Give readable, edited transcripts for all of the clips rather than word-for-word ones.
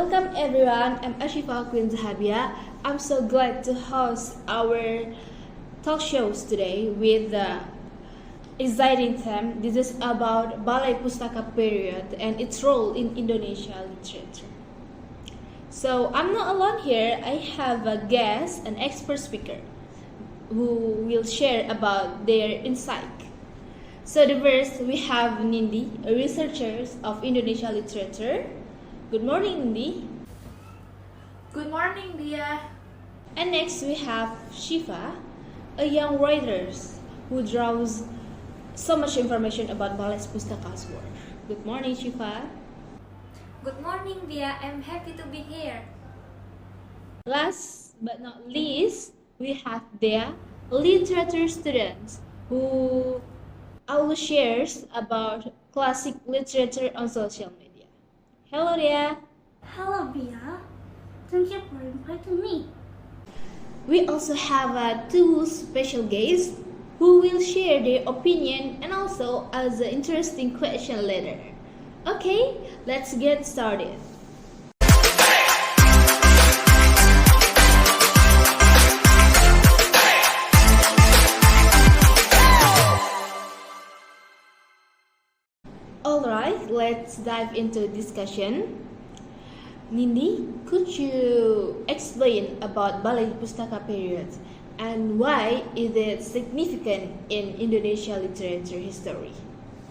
Welcome everyone, I'm Ashifa Queen Zahabia. I'm so glad to host our talk shows today with the exciting theme. This is about Balai Pustaka period and its role in Indonesia literature. So I'm not alone here. I have a guest, an expert speaker, who will share about their insight. So the first we have Nindi, a researcher of Indonesia literature. Good morning, Nindi. Good morning, Dia. And next we have Shiva, a young writer who draws so much information about Balai Pustaka's work. Good morning, Shiva. Good morning, Dia. I'm happy to be here. Last but not least, we have Dea, a literature student who always shares about classic literature on social media. Hello, Dea. Hello, Bia. Thank you for inviting me. We also have two special guests who will share their opinion and also ask an interesting question later. Okay, let's get started. Alright, let's dive into discussion. Nindi, could you explain about Balai Pustaka period and why is it significant in Indonesia literature history?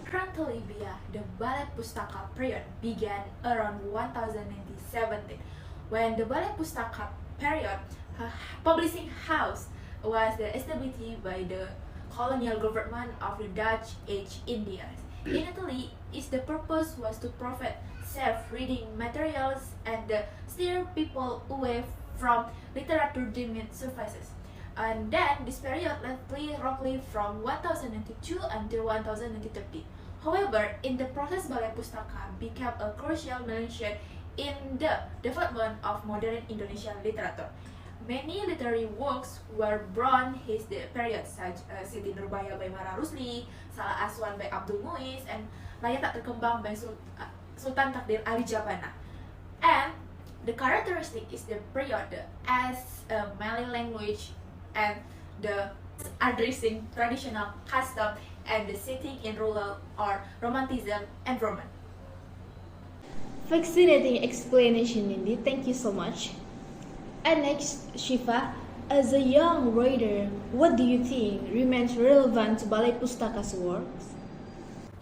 Currently, Bia, the Balai Pustaka period began around 1017 when the Balai Pustaka period publishing house was established by the colonial government of the Dutch East Indies. Initially, the purpose was to provide safe reading materials and steer people away from literature deemed services. And then this period lasted roughly from 1092 until 1030. However, in the process, Balai Pustaka became a crucial milestone in the development of modern Indonesian literature. Many literary works were born in the period, such as Siti Nurbaya by Mara Rusli, Salah Aswan by Abdul Muiz, and Layar Tak Terkembang by Sultan Takdir Ali Jabana. And the characteristic is the period as a Malay language and the addressing traditional custom and the setting in rural or romanticism environment. Fascinating explanation, Nindi. Thank you so much. And next, Shiva, as a young writer, what do you think remains relevant to Balai Pustaka's works?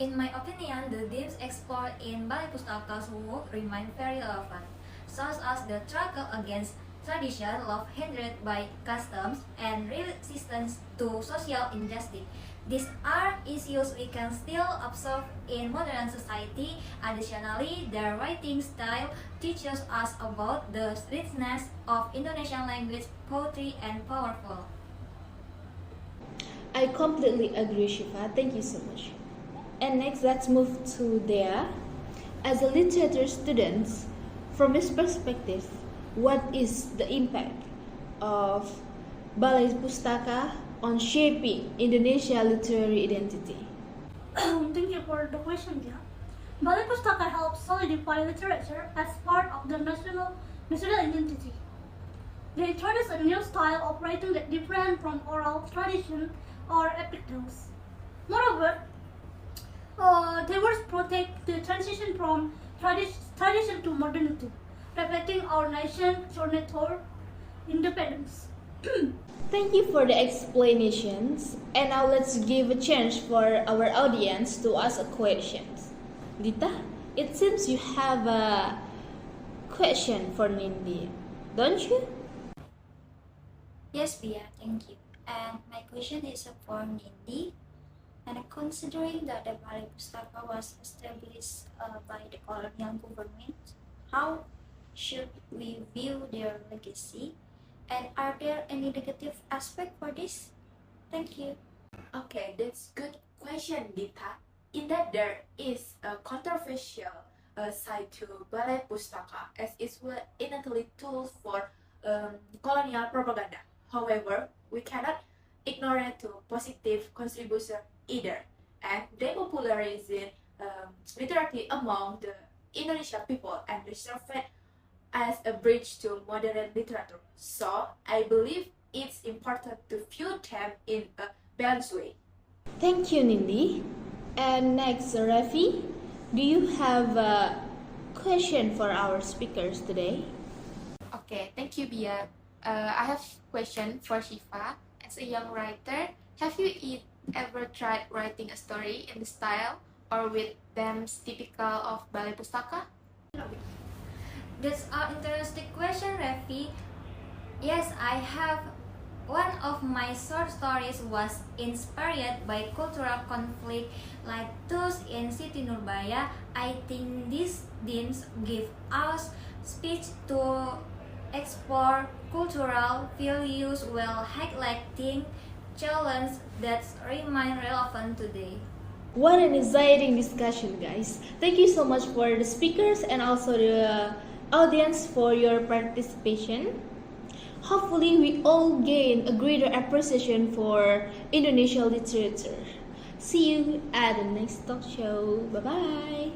In my opinion, the themes explored in Balai Pustaka's work remain very relevant, such as the struggle against tradition, love hindered by customs, and resistance to social injustice. These are issues we can still observe in modern society. Additionally, their writing style teaches us about the richness of Indonesian language, poetry, and powerful. I completely agree, Shiva. Thank you so much. And next, let's move to Dea. As a literature student, from this perspective, what is the impact of Balai Pustaka on shaping Indonesia literary identity? Thank you for the question, Bia. Balai Pustaka helps solidify literature as part of the national identity. They introduce a new style of writing that different from oral tradition or epic tales. Moreover, they words protect the transition from tradition to modernity, reflecting our nation's journey toward independence. Thank you for the explanations. And now let's give a chance for our audience to ask a questions. Dita, it seems you have a question for Nindi, don't you? Yes, Bia, thank you. And my question is for Nindi. And considering that the Balai Pustaka was established by the colonial government, how should we view their legacy? And are there any negative aspect for this? Thank you. Okay, that's good question, Dita. In that there is a controversial side to Balai Pustaka as it was initially tool for colonial propaganda. However, we cannot ignore it to positive contribution either, and they popularized literature among the Indonesian people and they served as a bridge to modern literature. So I believe it's important to view them in a balanced way. Thank you, Nindi. And next, Rafi, do you have a question for our speakers today? Okay, thank you, Bia. I have a question for Shifa. As a young writer, have you ever tried writing a story in the style or with themes typical of Balai Pustaka? That's an interesting question, Revi. Yes, I have. One of my short stories was inspired by cultural conflict like those in Siti Nurbaya. I think these themes give us speech to explore cultural values while highlighting challenges that remain relevant today. What an exciting discussion, guys. Thank you so much for the speakers and also the audience for your participation. Hopefully, we all gain a greater appreciation for Indonesian literature. See you at the next talk show. Bye bye.